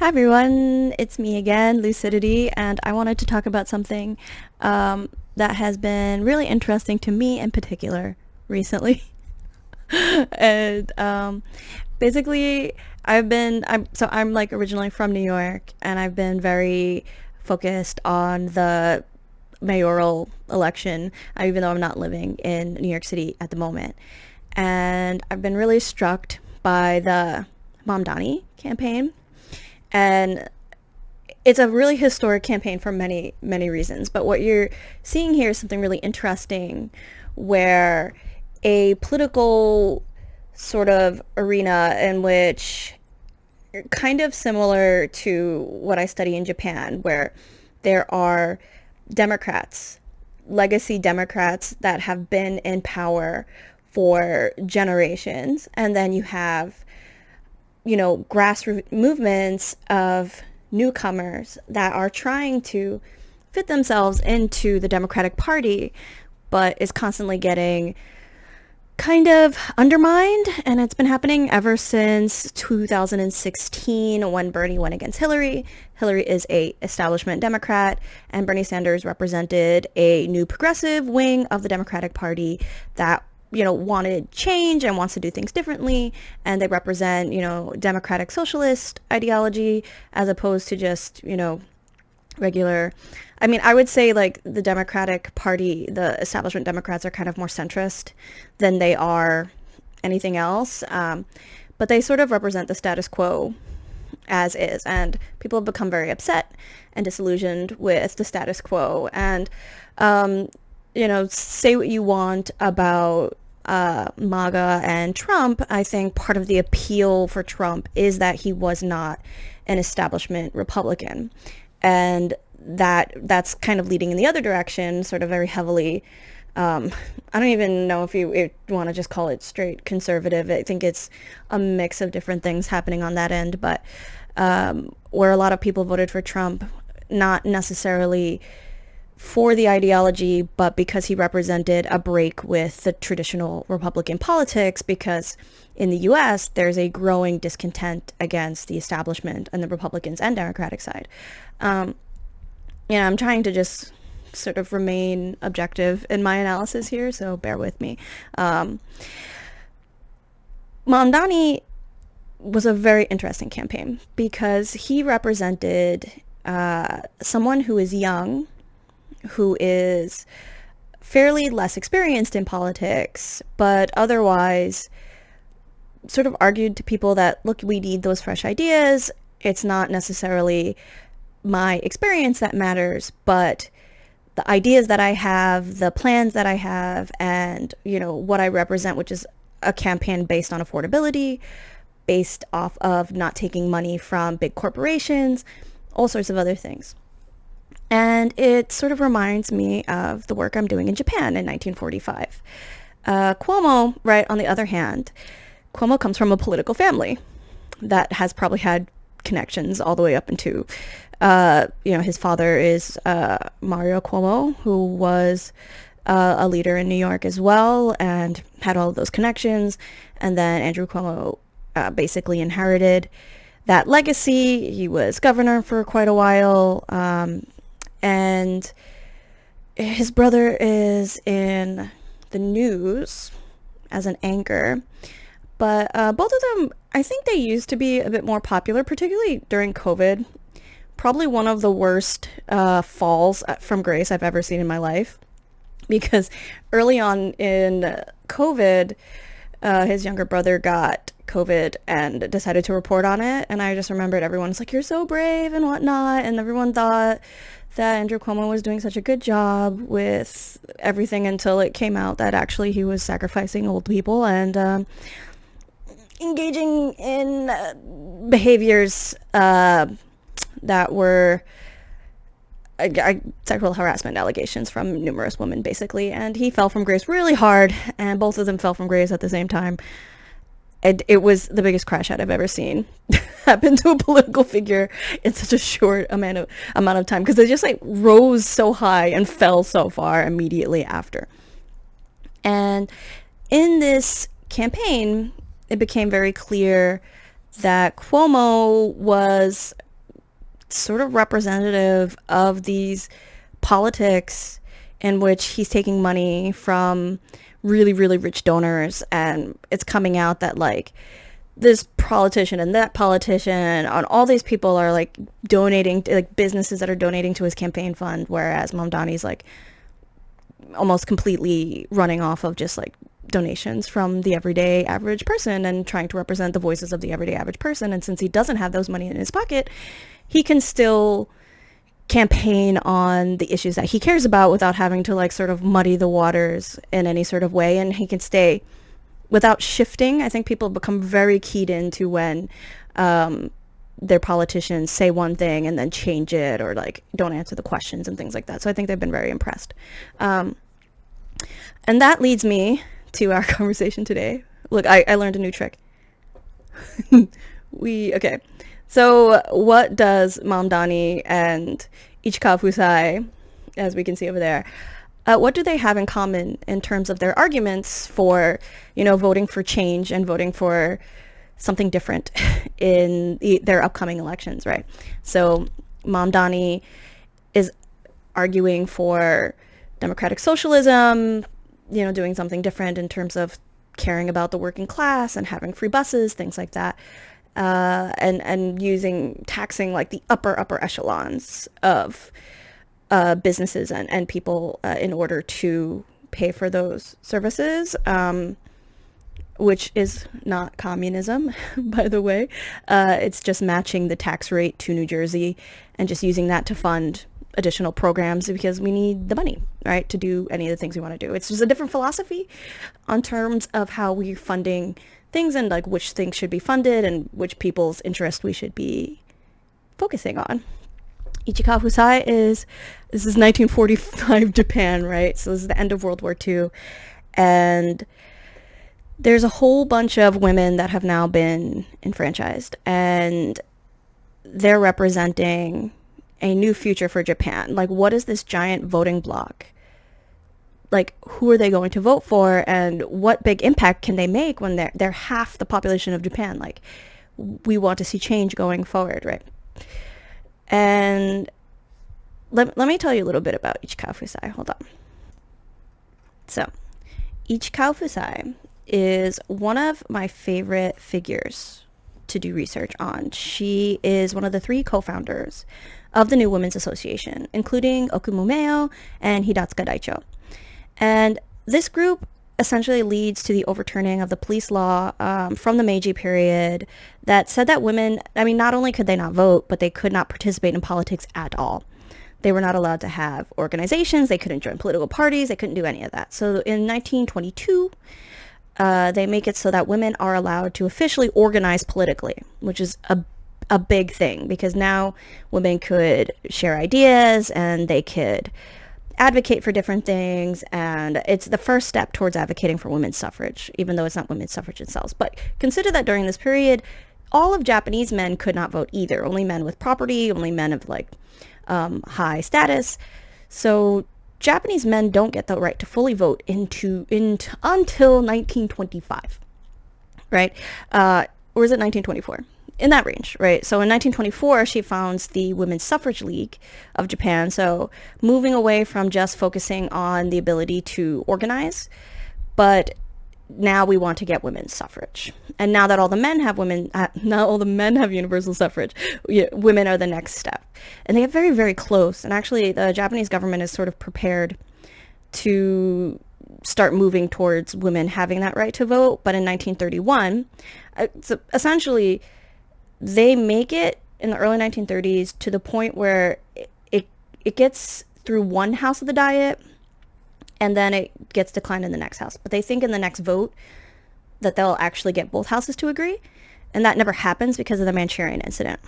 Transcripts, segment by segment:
Hi everyone, it's me again, Lucidity, and I wanted to talk about something that has been really interesting to me in particular recently. and basically, I'm like originally from New York, and I've been very focused on the mayoral election, even though I'm not living in New York City at the moment. And I've been really struck by the Mamdani campaign. And it's a really historic campaign for many, many reasons. But what you're seeing here is something really interesting where a political sort of arena in which kind of similar to what I study in Japan, where there are Democrats, legacy Democrats that have been in power for generations, and then you have grassroots movements of newcomers that are trying to fit themselves into the Democratic Party, but is constantly getting kind of undermined. And it's been happening ever since 2016 when Bernie went against Hillary. Hillary is a establishment Democrat, and Bernie Sanders represented a new progressive wing of the Democratic Party that wanted change and wants to do things differently. And they represent, democratic socialist ideology as opposed to just, regular. I mean, I would say like the Democratic Party, the establishment Democrats are kind of more centrist than they are anything else. But they sort of represent the status quo as is. And people have become very upset and disillusioned with the status quo. And, say what you want about MAGA and Trump. I think part of the appeal for Trump is that he was not an establishment Republican, and that's kind of leading in the other direction, sort of very heavily. I don't even know if you want to just call it straight conservative. I think it's a mix of different things happening on that end, but where a lot of people voted for Trump, not necessarily for the ideology, but because he represented a break with the traditional Republican politics, because in the US, there's a growing discontent against the establishment and the Republicans and Democratic side. I'm trying to just sort of remain objective in my analysis here, so bear with me. Mamdani was a very interesting campaign because he represented someone who is young, who is fairly less experienced in politics, but otherwise sort of argued to people that, look, we need those fresh ideas. It's not necessarily my experience that matters, but the ideas that I have, the plans that I have, and, what I represent, which is a campaign based on affordability, based off of not taking money from big corporations, all sorts of other things. And it sort of reminds me of the work I'm doing in Japan in 1945. Cuomo, right, on the other hand, Cuomo comes from a political family that has probably had connections all the way up into, his father is Mario Cuomo, who was a leader in New York as well and had all of those connections. And then Andrew Cuomo basically inherited that legacy. He was governor for quite a while. And his brother is in the news as an anchor. But both of them, I think they used to be a bit more popular, particularly during COVID. Probably one of the worst falls from grace I've ever seen in my life. Because early on in COVID, his younger brother got COVID and decided to report on it. And I just remembered everyone's like, you're so brave and whatnot. And everyone thought that Andrew Cuomo was doing such a good job with everything until it came out that actually he was sacrificing old people and engaging in behaviors that were sexual harassment allegations from numerous women, basically. And he fell from grace really hard, and both of them fell from grace at the same time. It was the biggest crash out I've ever seen happen to a political figure in such a short amount of time, because they just like rose so high and fell so far immediately after. And in this campaign, it became very clear that Cuomo was sort of representative of these politics in which he's taking money from really, really rich donors, and it's coming out that like this politician and that politician and all these people are like donating to, like, businesses that are donating to his campaign fund, whereas Mamdani's like almost completely running off of just like donations from the everyday average person and trying to represent the voices of the everyday average person. And since he doesn't have those money in his pocket, he can still campaign on the issues that he cares about without having to like sort of muddy the waters in any sort of way, and he can stay without shifting. I think people have become very keyed into when their politicians say one thing and then change it, or like don't answer the questions and things like that. So I think they've been very impressed. And that leads me to our conversation today. Look, I learned a new trick. Okay. So what does Mamdani and Ichikawa Fusae, as we can see over there, what do they have in common in terms of their arguments for, voting for change and voting for something different in their upcoming elections, right? So Mamdani is arguing for democratic socialism, doing something different in terms of caring about the working class and having free buses, things like that. And taxing like the upper echelons of businesses and people in order to pay for those services, which is not communism, by the way. It's just matching the tax rate to New Jersey and just using that to fund additional programs because we need the money, right, to do any of the things we want to do. It's just a different philosophy on terms of how we're funding things and like which things should be funded and which people's interest we should be focusing on. Ichikawa Fusae this is 1945 Japan, right? So this is the end of World War II. And there's a whole bunch of women that have now been enfranchised, and they're representing a new future for Japan. Like, what is this giant voting bloc? Like, who are they going to vote for, and what big impact can they make when they're half the population of Japan? Like, we want to see change going forward, right? And let me tell you a little bit about Ichikawa Fusae. Hold on. So, Ichikawa Fusae is one of my favorite figures to do research on. She is one of the 3 co-founders of the New Women's Association, including Okumumeo and Hidatsuka Daicho. And this group essentially leads to the overturning of the police law from the Meiji period that said that women, not only could they not vote, but they could not participate in politics at all. They were not allowed to have organizations, they couldn't join political parties, they couldn't do any of that. So in 1922, they make it so that women are allowed to officially organize politically, which is a big thing, because now women could share ideas and they could advocate for different things, and it's the first step towards advocating for women's suffrage, even though it's not women's suffrage itself. But consider that during this period, all of Japanese men could not vote either. Only men with property, only men of like high status. So Japanese men don't get the right to fully vote until 1925, right? Or is it 1924? In that range, right? So in 1924, she founds the Women's Suffrage League of Japan. So moving away from just focusing on the ability to organize, but now we want to get women's suffrage. And now that all the men have universal suffrage, women are the next step. And they get very, very close. And actually, the Japanese government is sort of prepared to start moving towards women having that right to vote. But in 1931, so essentially, they make it in the early 1930s to the point where it gets through one house of the Diet, and then it gets declined in the next house. But they think in the next vote that they'll actually get both houses to agree, and that never happens because of the Manchurian incident,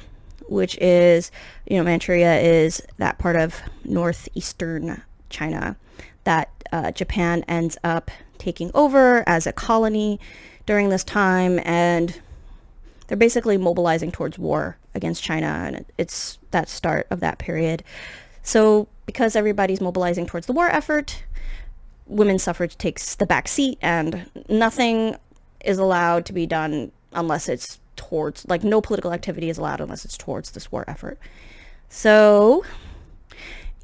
which is, Manchuria is that part of northeastern China that Japan ends up taking over as a colony during this time, and they're basically mobilizing towards war against China, and it's that start of that period. So because everybody's mobilizing towards the war effort, women's suffrage takes the back seat, and nothing is allowed to be done unless it's towards, like, no political activity is allowed unless it's towards this war effort. So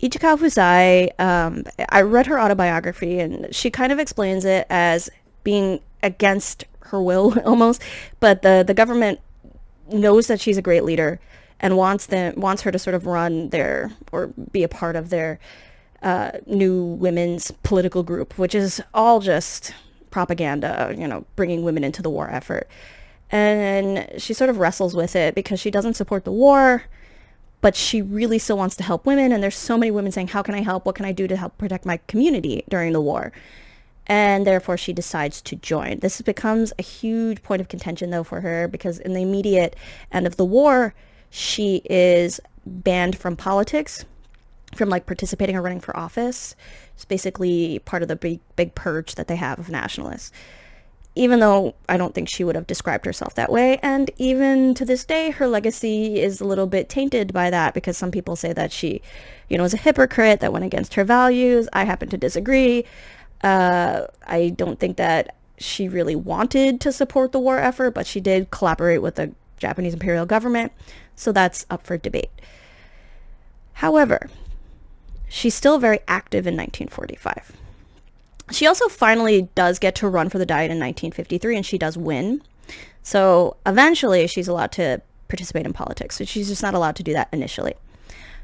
Ichikawa Fusae, I read her autobiography, and she kind of explains it as being against her will almost, but the government knows that she's a great leader and wants her to sort of run their or be a part of their new women's political group, which is all just propaganda, bringing women into the war effort. And she sort of wrestles with it because she doesn't support the war, but she really still wants to help women. And there's so many women saying, how can I help? What can I do to help protect my community during the war? And therefore she decides to join. This becomes a huge point of contention, though, for her, because in the immediate end of the war, she is banned from politics, from like participating or running for office. It's basically part of the big purge that they have of nationalists. Even though I don't think she would have described herself that way. And even to this day, her legacy is a little bit tainted by that, because some people say that she, was a hypocrite that went against her values. I happen to disagree. I don't think that she really wanted to support the war effort, but she did collaborate with the Japanese imperial government. So that's up for debate. However, she's still very active in 1945. She also finally does get to run for the Diet in 1953, and she does win. So eventually she's allowed to participate in politics. So she's just not allowed to do that initially.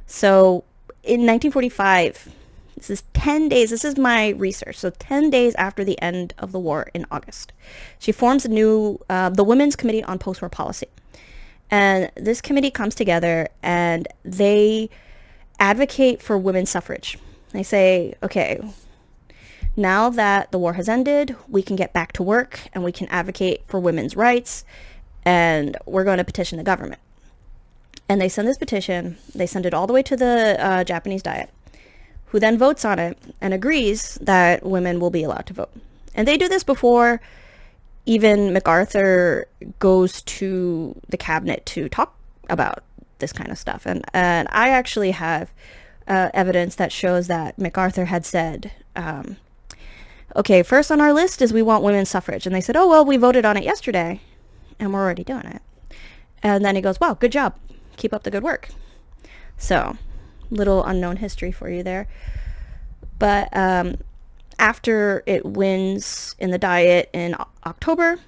So in 1945, this is 10 days, this is my research, so 10 days after the end of the war in August, she forms the Women's Committee on Post-War Policy. And this committee comes together and they advocate for women's suffrage. They say, okay, now that the war has ended, we can get back to work and we can advocate for women's rights, and we're going to petition the government. And they send this petition, they send it all the way to the Japanese Diet, who then votes on it and agrees that women will be allowed to vote. And they do this before even MacArthur goes to the cabinet to talk about this kind of stuff. And I actually have evidence that shows that MacArthur had said, okay, first on our list is we want women's suffrage. And they said, oh, well, we voted on it yesterday and we're already doing it. And then he goes, wow, good job. Keep up the good work. So, little unknown history for you there. But after it wins in the Diet in October,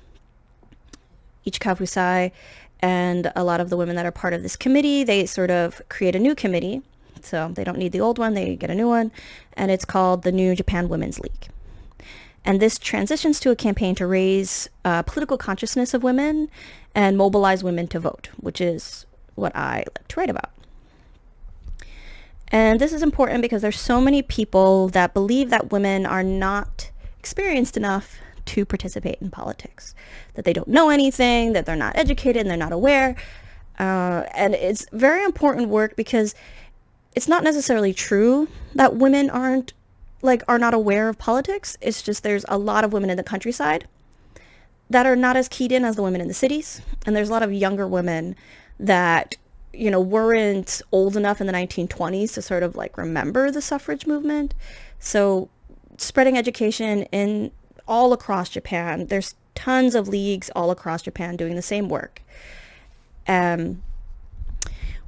Ichikawa Fusae and a lot of the women that are part of this committee, they sort of create a new committee. So they don't need the old one, they get a new one. And it's called the New Japan Women's League. And this transitions to a campaign to raise political consciousness of women and mobilize women to vote, which is what I like to write about. And this is important because there's so many people that believe that women are not experienced enough to participate in politics, that they don't know anything, that they're not educated and they're not aware. And it's very important work because it's not necessarily true that women are not aware of politics. It's just there's a lot of women in the countryside that are not as keyed in as the women in the cities. And there's a lot of younger women that, weren't old enough in the 1920s to sort of remember the suffrage movement. So spreading education in all across Japan, there's tons of leagues all across Japan doing the same work. One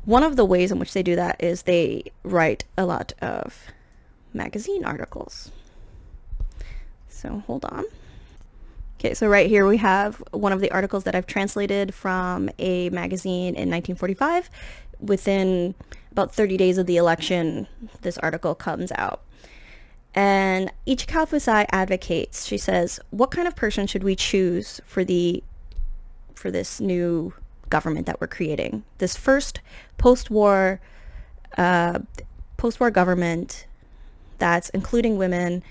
of the ways in which they do that is they write a lot of magazine articles. So hold on. Okay, so right here we have one of the articles that I've translated from a magazine in 1945. Within about 30 days of the election, this article comes out. And Ichikawa Fusae advocates, she says, what kind of person should we choose for this new government that we're creating? This first post-war government that's including women.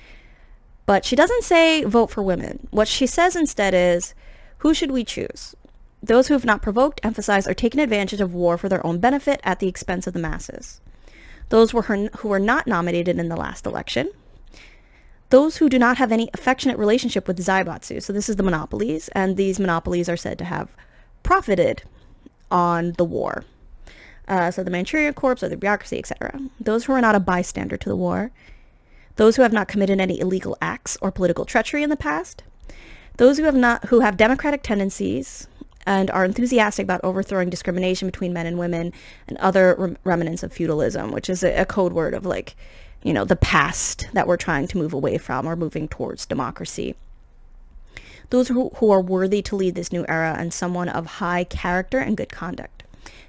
But she doesn't say vote for women. What she says instead is, who should we choose? Those who have not provoked, emphasized, or taken advantage of war for their own benefit at the expense of the masses. Those who were not nominated in the last election. Those who do not have any affectionate relationship with zaibatsu. So this is the monopolies, and these monopolies are said to have profited on the war. So the Manchurian Corps or the bureaucracy, etc. Those who are not a bystander to the war. Those who have not committed any illegal acts or political treachery in the past. Those who have democratic tendencies and are enthusiastic about overthrowing discrimination between men and women and other remnants of feudalism, which is a code word of like, you know, the past that we're trying to move away from or moving towards democracy. Those who are worthy to lead this new era and someone of high character and good conduct.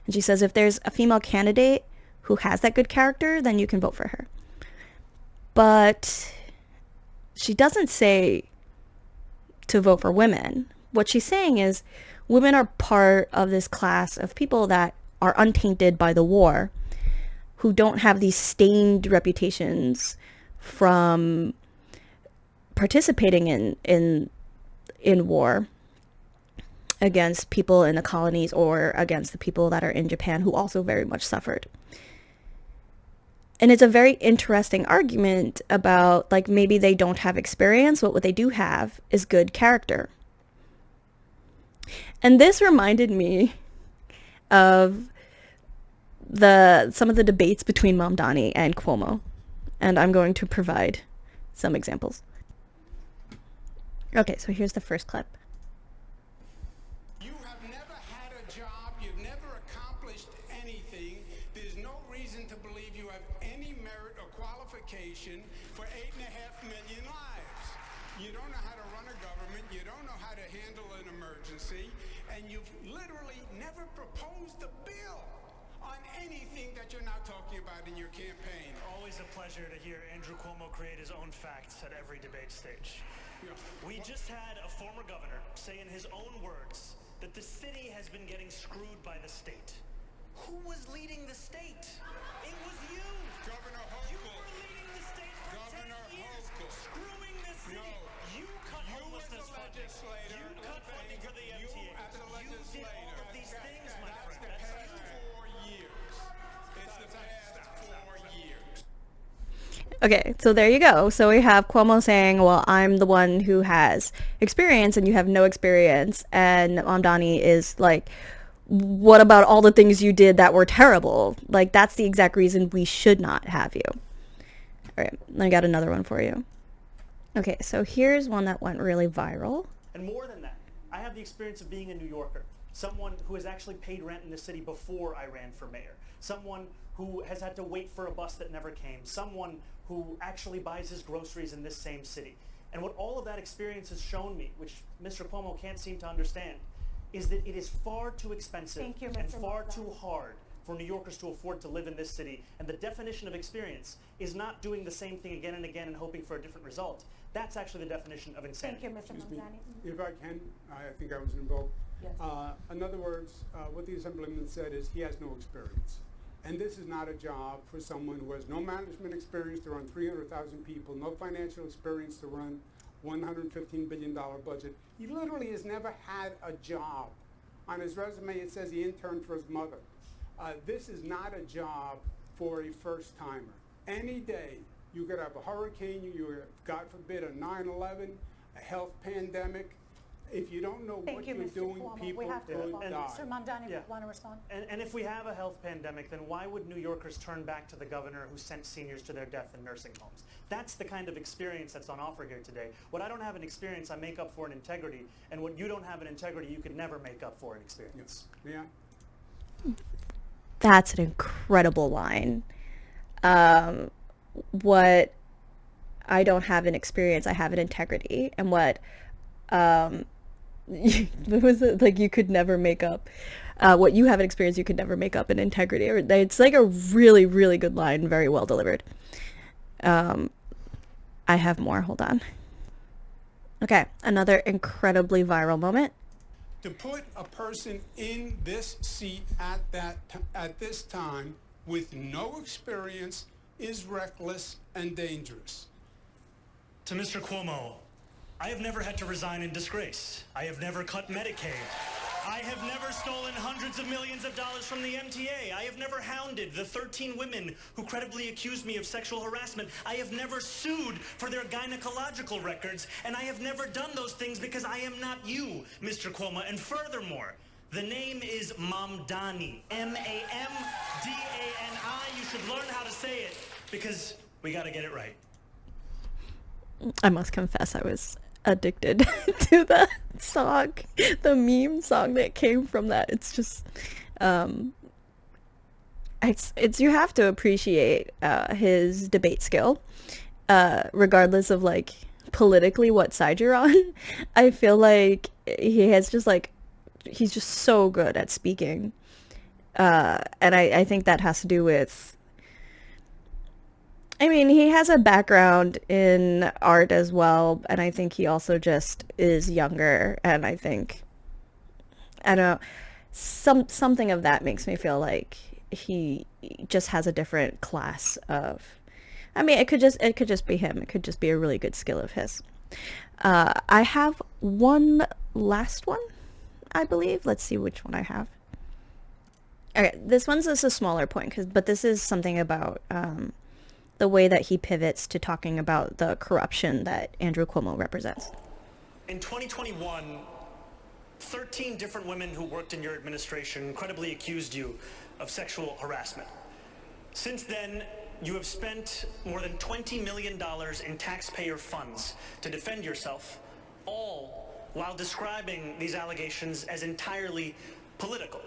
And she says if there's a female candidate who has that good character, then you can vote for her. But she doesn't say to vote for women. What she's saying is women are part of this class of people that are untainted by the war, who don't have these stained reputations from participating in war against people in the colonies or against the people that are in Japan who also very much suffered. And it's a very interesting argument about, like, maybe they don't have experience, but what they do have is good character. And this reminded me of some of the debates between Mamdani and Cuomo. And I'm going to provide some examples. Okay, so here's the first clip. You have never had a job, you've never accomplished anything. There's no reason to believe you have any merit or qualification for 8.5 million lives. You don't know how to run a government, you don't know how to handle an emergency, and you've literally never proposed a bill on anything that you're now talking about in your campaign. Always a pleasure to hear Andrew Cuomo create his own facts at every debate stage. We just had a former governor say in his own words that the city has been getting screwed by the state. Who was leading the state? It was you! Governor Hochul. You were leading the state for Governor 10 years, Hochul. screwing the city. No. You cut You homelessness as a funding. legislator, You cut funding for the you MTA. as a You did all of these things, my That's friend. the That's past you. 4 years. It's the past 4 years. Okay, so there you go. So we have Cuomo saying, well, I'm the one who has experience and you have no experience. And Mamdani is like, what about all the things you did that were terrible? Like, that's the exact reason we should not have you. All right, I got another one for you. Okay, so here's one that went really viral. And more than that, I have the experience of being a New Yorker, someone who has actually paid rent in the city before I ran for mayor, someone who has had to wait for a bus that never came, someone who actually buys his groceries in this same city. And what all of that experience has shown me, which Mr. Cuomo can't seem to understand, is that it is far too expensive and far too hard for New Yorkers to afford to live in this city. And the definition of experience is not doing the same thing again and again and hoping for a different result. That's actually the definition of insanity. Thank you, Mr. Mamdani. If I can, I think I was involved. Yes. In other words, what the Assemblyman said is he has no experience. And this is not a job for someone who has no management experience to run 300,000 people, no financial experience to run $115 billion budget. He literally has never had a job. On his resume, it says he interned for his mother. This is not a job for a first-timer. Any day, you could have a hurricane, you have, God forbid, a 9/11, a health pandemic. If you don't know what you're doing, people will die. Mr. Mamdani, Yeah. want to respond? And if we have a health pandemic, then why would New Yorkers turn back to the governor who sent seniors to their death in nursing homes? That's the kind of experience that's on offer here today. What I don't have in experience, I make up for in integrity. And what you don't have in integrity, you could never make up for in experience. Yeah. That's an incredible line. What I don't have in experience, I have in integrity. And what what was it? Like, you could never make up what you have in experience, you could never make up in integrity. It's like a really, really good line, very well delivered. I have more. Hold on. Okay, another incredibly viral moment. To put a person in this seat at this time with no experience is reckless and dangerous. To Mr. Cuomo, I have never had to resign in disgrace. I have never cut Medicaid. I have never stolen hundreds of millions of dollars from the MTA. I have never hounded the 13 women who credibly accused me of sexual harassment. I have never sued for their gynecological records, and I have never done those things because I am not you, Mr. Cuomo. And furthermore, the name is Mamdani, M-A-M-D-A-N-I. You should learn how to say it because we got to get it right. I must confess, I was addicted to the song, the meme song that came from that. It's just, it's you have to appreciate his debate skill, regardless of like politically what side you're on. I feel like he has just like he's just so good at speaking, and I think that has to do with. I mean, he has a background in art as well, and I think he also just is younger, and I think I don't know, something of that makes me feel like he just has a different class of. I mean, it could just be him. It could just be a really good skill of his. I have one last one, I believe. Let's see which one I have. Okay, this one's just a smaller point, but this is something about the way that he pivots to talking about the corruption that Andrew Cuomo represents. In 2021, 13 different women who worked in your administration credibly accused you of sexual harassment. Since then, you have spent more than $20 million in taxpayer funds to defend yourself, all while describing these allegations as entirely political.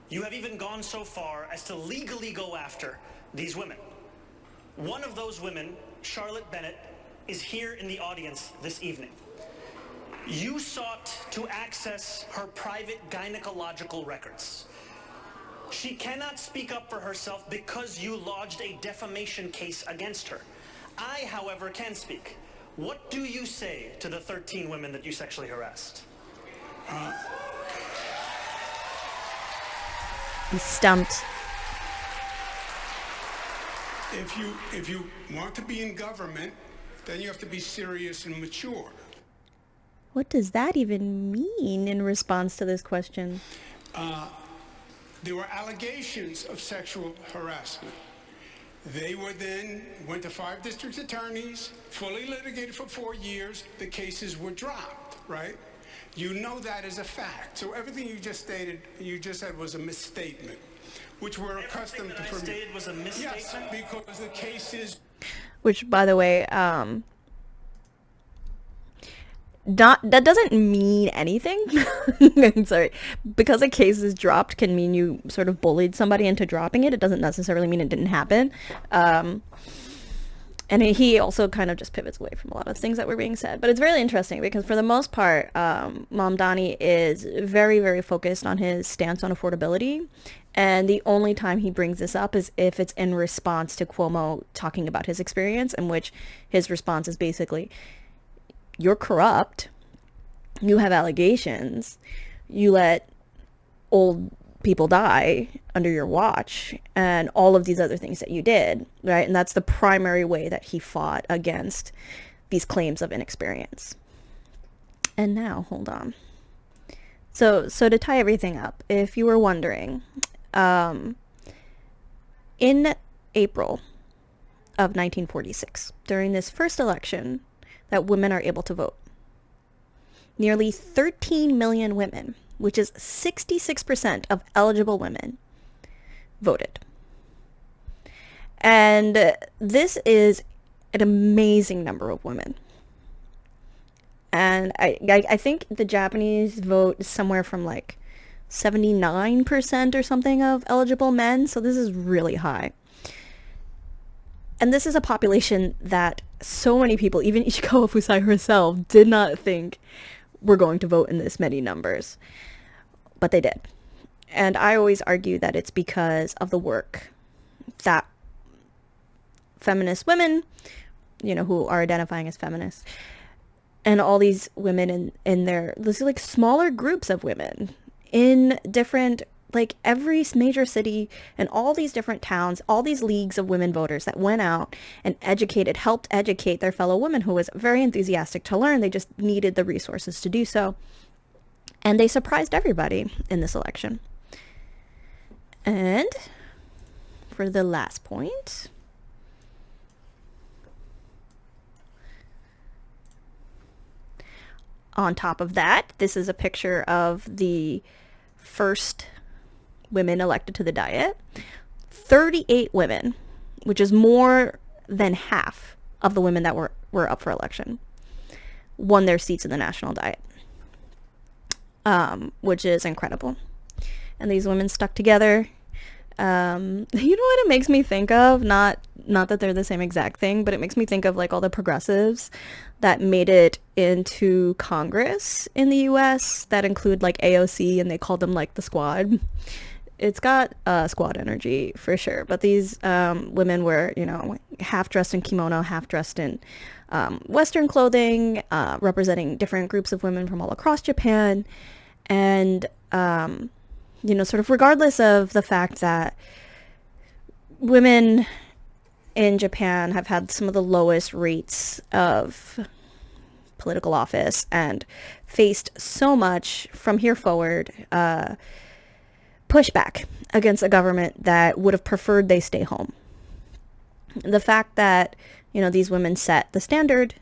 You have even gone so far as to legally go after these women. One of those women, Charlotte Bennett, is here in the audience this evening. You sought to access her private gynecological records. She cannot speak up for herself because you lodged a defamation case against her. I, however, can speak. What do you say to the 13 women that you sexually harassed? He's stumped. If you want to be in government, then you have to be serious and mature. What does that even mean in response to this question? There were allegations of sexual harassment. They were then went to 5 district attorneys, fully litigated for 4 years. The cases were dropped, right? You know that as a fact. So everything you just said was a misstatement, which we're accustomed to. Everything that I stated was a misstatement? Yes, because the cases. Which, by the way, that doesn't mean anything. I'm sorry. Because a case is dropped can mean you sort of bullied somebody into dropping it. It doesn't necessarily mean it didn't happen. And he also kind of just pivots away from a lot of things that were being said. But it's really interesting because for the most part, Mamdani is very, very focused on his stance on affordability. And the only time he brings this up is if it's in response to Cuomo talking about his experience, in which his response is basically, you're corrupt, you have allegations, you let old people die under your watch, and all of these other things that you did, right? And that's the primary way that he fought against these claims of inexperience. And now, hold on. So to tie everything up, if you were wondering, in April of 1946, during this first election that women are able to vote, nearly 13 million women, which is 66% of eligible women, voted. And this is an amazing number of women. And I think the Japanese vote is somewhere from like 79% or something of eligible men. So this is really high. And this is a population that so many people, even Ichikawa Fusae herself, did not think were going to vote in this many numbers. But they did. And I always argue that it's because of the work that feminist women, you know, who are identifying as feminists, and all these women in their, this is like smaller groups of women in different, like every major city and all these different towns, all these leagues of women voters that went out and helped educate their fellow women who was very enthusiastic to learn. They just needed the resources to do so. And they surprised everybody in this election. And for the last point, on top of that, this is a picture of the first women elected to the Diet. 38 women, which is more than half of the women that were up for election. won their seats in the national diet, which is incredible. And these women stuck together. You know what it makes me think of? Not that they're the same exact thing, but it makes me think of like all the progressives that made it into Congress in the US that include like AOC, and they called them like the squad. It's got squad energy for sure. But these women were, you know, half dressed in kimono, half dressed in Western clothing, representing different groups of women from all across Japan. And, you know, sort of regardless of the fact that women in Japan have had some of the lowest rates of political office and faced so much from here forward pushback against a government that would have preferred they stay home. The fact that, you know, these women set the standard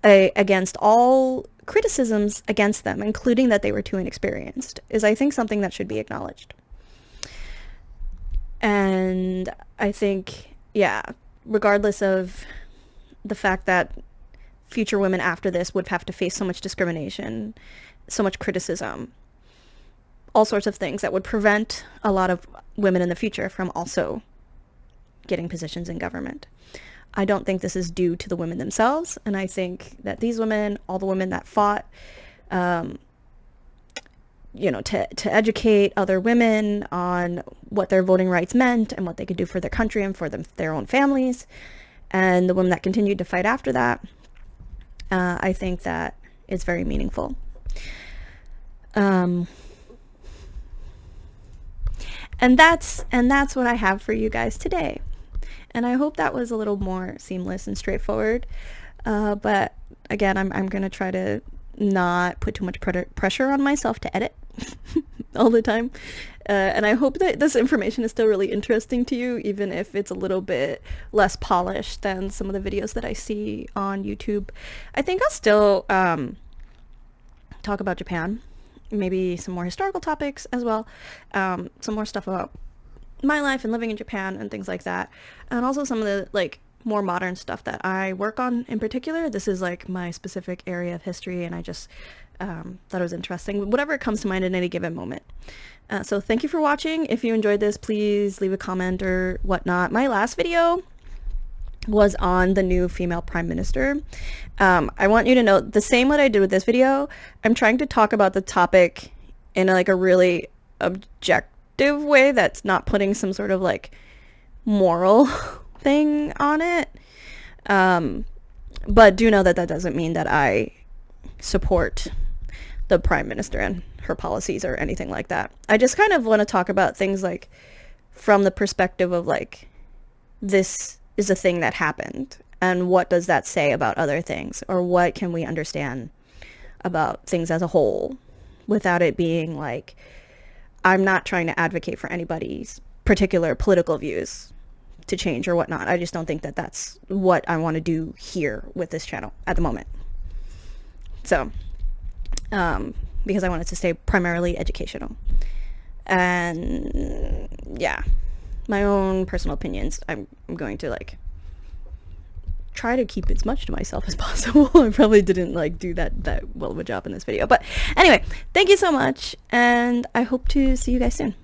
against all criticisms against them, including that they were too inexperienced, is, I think, something that should be acknowledged. And I think, yeah, regardless of the fact that future women after this would have to face so much discrimination, so much criticism, all sorts of things that would prevent a lot of women in the future from also getting positions in government. I don't think this is due to the women themselves, and I think that these women, all the women that fought, you know, to educate other women on what their voting rights meant and what they could do for their country and for their own families, and the women that continued to fight after that, I think that it's very meaningful. And that's what I have for you guys today. And I hope that was a little more seamless and straightforward. But again, I'm going to try to not put too much pressure on myself to edit all the time. And I hope that this information is still really interesting to you, even if it's a little bit less polished than some of the videos that I see on YouTube. I think I'll still talk about Japan, maybe some more historical topics as well, some more stuff about my life and living in Japan and things like that, and also some of the like more modern stuff that I work on in particular. This is like my specific area of history, and I just thought it was interesting, whatever comes to mind at any given moment. So thank you for watching. If you enjoyed this, please leave a comment or whatnot. My last video was on the new female prime minister. I want you to know, the same what I did with this video, I'm trying to talk about the topic in a really objective way that's not putting some sort of like moral thing on it. But do know that that doesn't mean that I support the prime minister and her policies or anything like that. I just kind of want to talk about things like from the perspective of like, this is a thing that happened, and what does that say about other things, or what can we understand about things as a whole without it being like, I'm not trying to advocate for anybody's particular political views to change or whatnot. I just don't think that that's what I want to do here with this channel at the moment. So, because I want it to stay primarily educational. And yeah, my own personal opinions, I'm going to like try to keep as much to myself as possible. I probably didn't like do that well of a job in this video, but anyway, thank you so much, and I hope to see you guys soon.